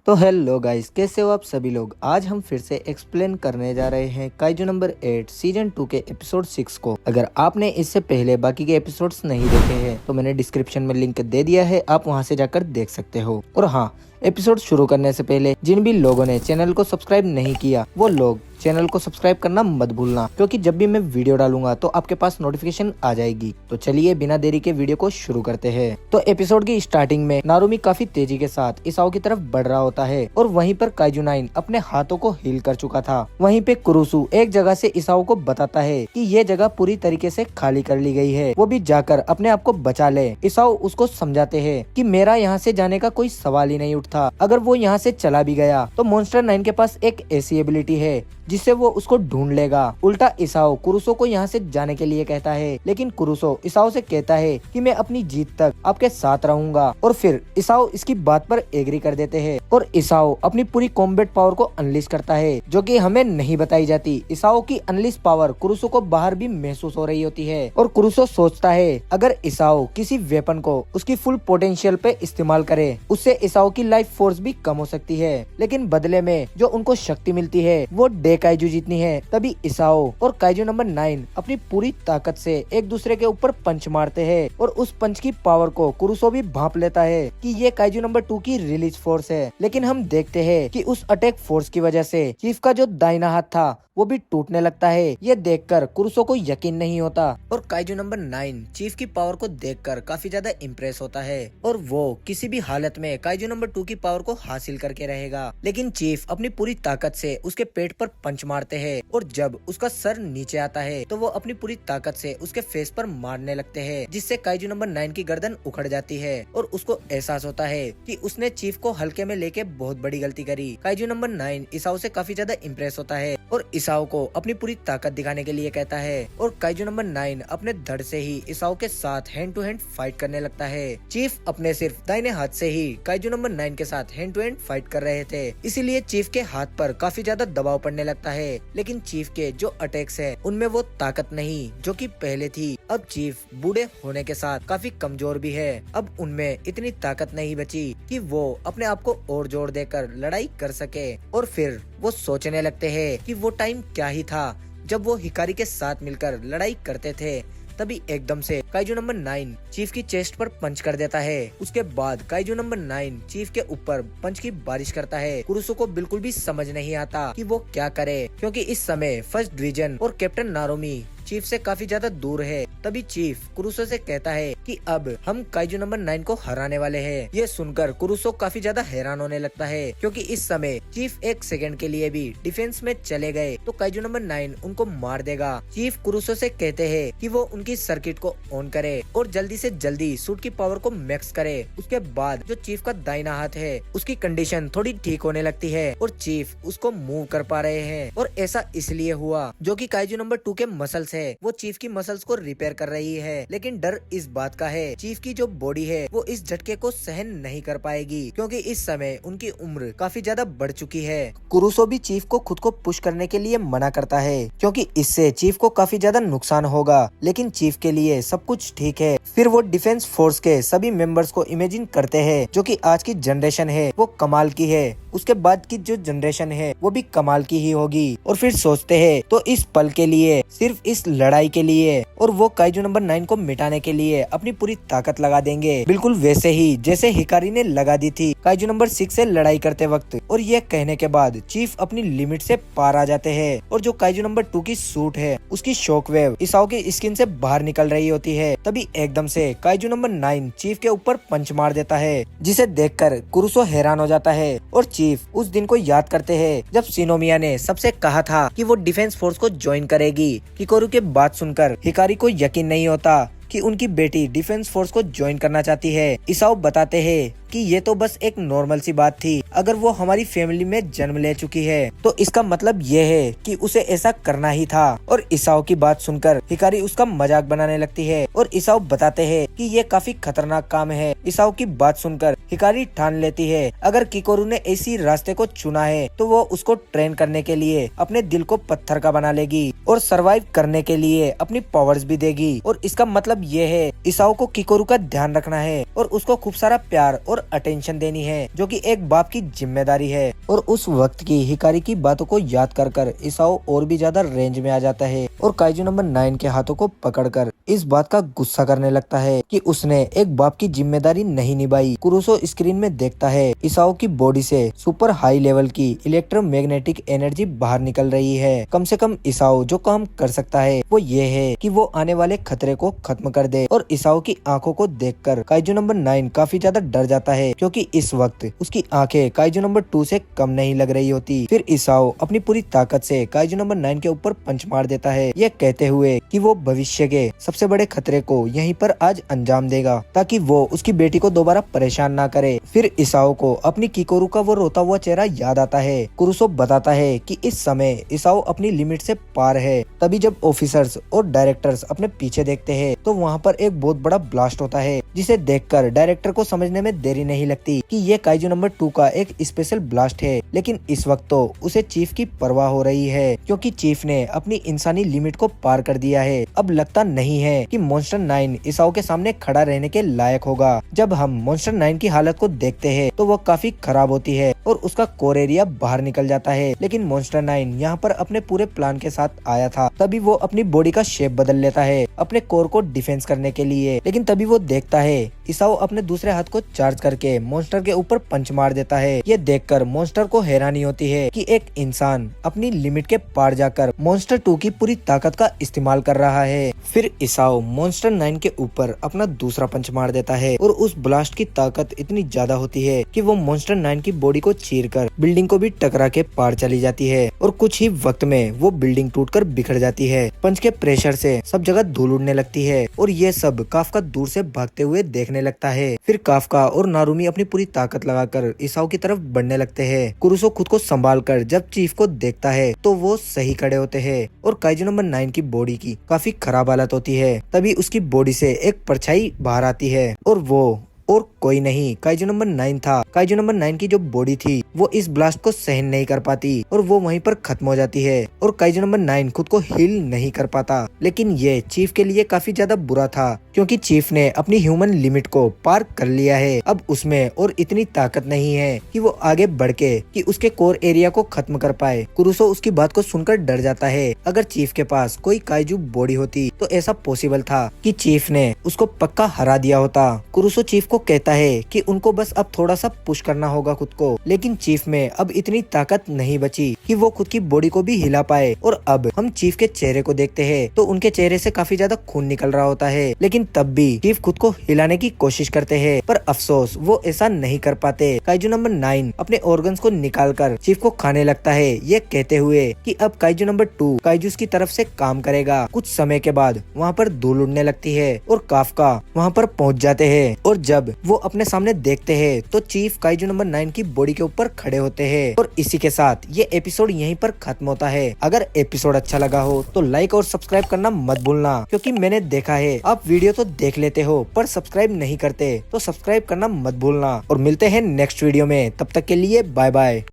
तो hello guys, कैसे हो आप सभी लोग। आज हम फिर से एक्सप्लेन करने जा रहे हैं काइजू नंबर 8 सीजन 2 के एपिसोड 6 को। अगर आपने इससे पहले बाकी के एपिसोड्स नहीं देखे हैं तो मैंने डिस्क्रिप्शन में लिंक दे दिया है, आप वहां से जाकर देख सकते हो। और हाँ, एपिसोड शुरू करने से पहले जिन भी लोगों ने चैनल को सब्सक्राइब नहीं किया वो लोग चैनल को सब्सक्राइब करना मत भूलना, क्योंकि जब भी मैं वीडियो डालूंगा तो आपके पास नोटिफिकेशन आ जाएगी। तो चलिए बिना देरी के वीडियो को शुरू करते हैं। तो एपिसोड की स्टार्टिंग में नारुमी काफी तेजी के साथ इसाओ की तरफ बढ़ रहा होता है और वहीं पर काइजू 9 अपने हाथों को हील कर चुका था। वहीं पे कुरुसु एक जगह से इसाओ को बताता है कि ये जगह पूरी तरीके से खाली कर ली गई है, वो भी जाकर अपने आप को बचा ले। इसाओ उसको समझाते हैं कि मेरा यहाँ से जाने का कोई सवाल ही नहीं उठता, अगर वो यहाँ से चला भी गया तो मॉन्स्टर 9 के पास एक ऐसी एबिलिटी है जिससे वो उसको ढूंढ लेगा। उल्टा इसाओ कुरुसो को यहाँ से जाने के लिए कहता है, लेकिन कुरुसो इसाओ से कहता है कि मैं अपनी जीत तक आपके साथ रहूंगा। और फिर इसाओ इसकी बात पर एग्री कर देते हैं और इसाओ अपनी पूरी कॉम्बैट पावर को अनलिश करता है, जो कि हमें नहीं बताई जाती। इसाओ की अनलिश पावर कुरुसो को बाहर भी महसूस हो रही होती है और कुरुसो सोचता है अगर इसाओ किसी वेपन को उसकी फुल पोटेंशियल पे इस्तेमाल करे उससे इसाओ की लाइफ फोर्स भी कम हो सकती है, लेकिन बदले में जो उनको शक्ति मिलती है वो काइजू जितनी है। तभी इसाओ और काइजू नंबर 9 अपनी पूरी ताकत से एक दूसरे के ऊपर पंच मारते हैं और उस पंच की पावर को कुरुसो भी भांप लेता है कि ये काइजू नंबर 2 की रिलीज फोर्स है। लेकिन हम देखते हैं कि उस अटैक फोर्स की वजह से चीफ का जो दाहिना हाथ था वो भी टूटने लगता है। ये देखकर कुरुसो को यकीन नहीं होता और काइजू नंबर 9 चीफ की पावर को देखकर काफी ज्यादा इम्प्रेस होता है और वो किसी भी हालत में काइजू नंबर 2 की पावर को हासिल करके रहेगा। लेकिन चीफ अपनी पूरी ताकत से उसके पेट पर पंच मारते हैं और जब उसका सर नीचे आता है तो वो अपनी पूरी ताकत से उसके फेस पर मारने लगते हैं, जिससे काइजू नंबर 9 की गर्दन उखड़ जाती है और उसको एहसास होता है कि उसने चीफ को हल्के में लेके बहुत बड़ी गलती करी। काइजू नंबर 9 इसाओ से काफी ज्यादा इम्प्रेस होता है और इसाओ को अपनी पूरी ताकत दिखाने के लिए कहता है और काइजू नंबर 9 अपने धड़ से ही इसाओ के साथ हैंड टू हैंड फाइट करने लगता है। चीफ अपने सिर्फ दाहिने हाथ से ही काइजू नंबर 9 के साथ हैंड टू हैंड फाइट कर रहे थे, इसीलिए चीफ के हाथ पर काफी ज्यादा दबाव पड़ने लगता है। लेकिन चीफ के जो अटैक्स है उनमें वो ताकत नहीं जो कि पहले थी। अब चीफ बूढ़े होने के साथ काफी कमजोर भी है, अब उनमें इतनी ताकत नहीं बची कि वो अपने आप को और जोर देकर लड़ाई कर सके। और फिर वो सोचने लगते हैं कि वो टाइम क्या ही था जब वो हिकारी के साथ मिलकर लड़ाई करते थे। तभी एकदम से काइजू नंबर 9 चीफ की चेस्ट पर पंच कर देता है। उसके बाद काइजू नंबर 9 चीफ के ऊपर पंच की बारिश करता है। कुरुसो को बिल्कुल भी समझ नहीं आता कि वो क्या करे, क्योंकि इस समय फर्स्ट डिवीजन और कैप्टन नारुमी चीफ से काफी ज्यादा दूर है। तभी चीफ कुरुसो से कहता है कि अब हम काइजू नंबर 9 को हराने वाले हैं। ये सुनकर कुरुसो काफी ज्यादा हैरान होने लगता है, क्योंकि इस समय चीफ एक सेकंड के लिए भी डिफेंस में चले गए तो काइजू नंबर 9 उनको मार देगा। चीफ कुरुसो से कहते हैं कि वो उनकी सर्किट को ऑन करे और जल्दी से जल्दी सूट की पावर को मैक्स करे। उसके बाद जो चीफ का दाहिना हाथ है उसकी कंडीशन थोड़ी ठीक होने लगती है और चीफ उसको मूव कर पा रहे हैं। और ऐसा इसलिए हुआ जो कि काइजू नंबर 2 के मसल्स है वो चीफ की मसल्स को रिपेयर कर रही है। लेकिन डर इस बात का है चीफ की जो बॉडी है वो इस झटके को सहन नहीं कर पाएगी, क्योंकि इस समय उनकी उम्र काफी ज्यादा बढ़ चुकी है। कुरुसो भी चीफ को खुद को पुश करने के लिए मना करता है, क्योंकि इससे चीफ को काफी ज्यादा नुकसान होगा। लेकिन चीफ के लिए सब कुछ ठीक है। फिर वो डिफेंस फोर्स के सभी मेंबर्स को इमेजिन करते हैं, जो कि आज की जनरेशन है वो कमाल की है, उसके बाद की जो जनरेशन है वो भी कमाल की ही होगी। और फिर सोचते हैं तो इस पल के लिए, सिर्फ इस लड़ाई के लिए, और वो काइजू नंबर 9 को मिटाने के लिए अपनी पूरी ताकत लगा देंगे, बिल्कुल वैसे ही जैसे हिकारी ने लगा दी थी काइजू नंबर 6 से लड़ाई करते वक्त। और ये कहने के बाद चीफ अपनी लिमिट से पार आ जाते हैं और जो काइजू नंबर 2 की सूट है उसकी शॉकवेव इसाओ की स्किन से बाहर निकल रही होती है। तभी एकदम से काइजू नंबर 9 चीफ के ऊपर पंच मार देता है, जिसे देखकर कुरुसो हैरान हो जाता है और चीफ उस दिन को याद करते हैं जब शिनोमिया ने सबसे कहा था कि वो डिफेंस फोर्स को ज्वाइन करेगी। किकोरू के बात सुनकर हिकारी को यकीन नहीं होता कि उनकी बेटी डिफेंस फोर्स को ज्वाइन करना चाहती है। इसाओ बताते हैं कि ये तो बस एक नॉर्मल सी बात थी, अगर वो हमारी फैमिली में जन्म ले चुकी है तो इसका मतलब ये है कि उसे ऐसा करना ही था। और इसाओ की बात सुनकर हिकारी उसका मजाक बनाने लगती है और इसाओ बताते हैं कि ये काफी खतरनाक काम है। इसाओ की बात सुनकर हिकारी ठान लेती है अगर किकोरू ने इसी रास्ते को चुना है तो वो उसको ट्रेन करने के लिए अपने दिल को पत्थर का बना लेगी और सरवाइव करने के लिए अपनी पावर्स भी देगी। और इसका मतलब ये है इसाओ को किकोरू का ध्यान रखना है और उसको खूब सारा प्यार और और अटेंशन देनी है, जो कि एक बाप की जिम्मेदारी है। और उस वक्त की हिकारी की बातों को याद कर कर इसाओ और भी ज्यादा रेंज में आ जाता है और काइजू नंबर 9 के हाथों को पकड़कर इस बात का गुस्सा करने लगता है कि उसने एक बाप की जिम्मेदारी नहीं निभाई। कुरुसो स्क्रीन में देखता है इसाओ की बॉडी से सुपर हाई लेवल की इलेक्ट्रोमैग्नेटिक एनर्जी बाहर निकल रही है। कम से कम इसाओ जो काम कर सकता है वो ये है कि वो आने वाले खतरे को खत्म कर दे। और इसाओ की आंखों को देखकर काइजू नंबर 9 काफी ज्यादा डर जाता है, क्योंकि इस वक्त उसकी आंखें काइजू नंबर 2 से कम नहीं लग रही होती। फिर इसाओ अपनी पूरी ताकत से काइजू नंबर 9 के ऊपर पंच मार देता है, ये कहते हुए कि वो भविष्य के सबसे बड़े खतरे को यहीं पर आज अंजाम देगा, ताकि वो उसकी बेटी को दोबारा परेशान ना करे। फिर इसाओ को अपनी किकोरू का वो रोता हुआ चेहरा याद आता है। कुरुसो बताता है कि इस समय इसाओ अपनी लिमिट से पार है। तभी जब ऑफिसर्स और डायरेक्टर्स अपने पीछे देखते हैं तो वहाँ पर एक बहुत बड़ा ब्लास्ट होता है, जिसे देखकर डायरेक्टर को समझने में देरी नहीं लगती कि ये काइजू नंबर 2 का एक स्पेशल ब्लास्ट है। लेकिन इस वक्त तो उसे चीफ की परवाह हो रही है, क्योंकि चीफ ने अपनी इंसानी लिमिट को पार कर दिया है। अब लगता नहीं है कि मॉन्स्टर 9 इसाओ के सामने खड़ा रहने के लायक होगा। जब हम मॉन्स्टर 9 की हालत को देखते हैं तो वो काफी खराब होती है और उसका कोर एरिया बाहर निकल जाता है। लेकिन मॉन्स्टर 9 यहाँ पर अपने पूरे प्लान के साथ आया था। तभी वो अपनी बॉडी का शेप बदल लेता है अपने कोर को डिफेंस करने के लिए। लेकिन तभी वो देखता है इसाओ अपने दूसरे हाथ को चार्ज करके मॉन्स्टर के ऊपर पंच मार देता है। ये देखकर मॉन्स्टर को हैरानी होती है कि एक इंसान अपनी लिमिट के पार जाकर मॉन्स्टर 2 की पूरी ताकत का इस्तेमाल कर रहा है। फिर इसाओ मॉन्स्टर 9 के ऊपर अपना दूसरा पंच मार देता है और उस ब्लास्ट की ताकत इतनी ज्यादा होती है कि वो मॉन्स्टर 9 की बॉडी को चीरकर बिल्डिंग को भी टकरा के पार चली जाती है और कुछ ही वक्त में वो बिल्डिंग टूटकर बिखर जाती है। पंच के प्रेशर से सब जगह धूल उड़ने लगती है और ये सब काफका दूर से भागते हुए देखने लगता है। फिर काफका और नारुमी अपनी पूरी ताकत लगाकर इसाओ की तरफ बढ़ने लगते हैं। कुरुसो खुद को संभालकर जब चीफ को देखता है तो वो सही खड़े होते हैं और काइजू नंबर 9 की बॉडी की काफी खराब हालत होती है। तभी उसकी बॉडी से एक परछाई बाहर आती है और वो और कोई नहीं काइजू नंबर 9 था। काइजू नंबर 9 की जो बॉडी थी वो इस ब्लास्ट को सहन नहीं कर पाती और वो वहीं पर खत्म हो जाती है और काइजू नंबर 9 खुद को हील नहीं कर पाता। लेकिन ये चीफ के लिए काफी ज्यादा बुरा था, क्योंकि चीफ ने अपनी ह्यूमन लिमिट को पार कर लिया है। अब उसमें और इतनी ताकत नहीं है कि वो आगे बढ़ के कि उसके कोर एरिया को खत्म कर पाए। कुरुसो उसकी बात को सुनकर डर जाता है। अगर चीफ के पास कोई काइजू बॉडी होती तो ऐसा पॉसिबल था कि चीफ ने उसको पक्का हरा दिया होता। कुरुसो चीफ को कहता है कि उनको बस अब थोड़ा सा पुश करना होगा खुद को। लेकिन चीफ में अब इतनी ताकत नहीं बची कि वो खुद की बॉडी को भी हिला पाए। और अब हम चीफ के चेहरे को देखते हैं तो उनके चेहरे से काफी ज्यादा खून निकल रहा होता है। लेकिन तब भी चीफ खुद को हिलाने की कोशिश करते हैं, पर अफसोस वो ऐसा नहीं कर पाते। काइजू नंबर 9 अपने ऑर्गन्स को निकालकर चीफ को खाने लगता है, ये कहते हुए कि अब काइजू नंबर 2 काइजूस की तरफ से काम करेगा। कुछ समय के बाद वहाँ पर धूल उड़ने लगती है और काफका वहाँ पर पहुँच जाते हैं और जब वो अपने सामने देखते हैं तो चीफ काइजू नंबर 9 की बॉडी के ऊपर खड़े होते हैं। और इसी के साथ ये एपिसोड यहीं पर खत्म होता है। अगर एपिसोड अच्छा लगा हो तो लाइक और सब्सक्राइब करना मत भूलना, क्योंकि मैंने देखा है आप वीडियो तो देख लेते हो पर सब्सक्राइब नहीं करते, तो सब्सक्राइब करना मत भूलना। और मिलते हैं नेक्स्ट वीडियो में, तब तक के लिए बाय बाय।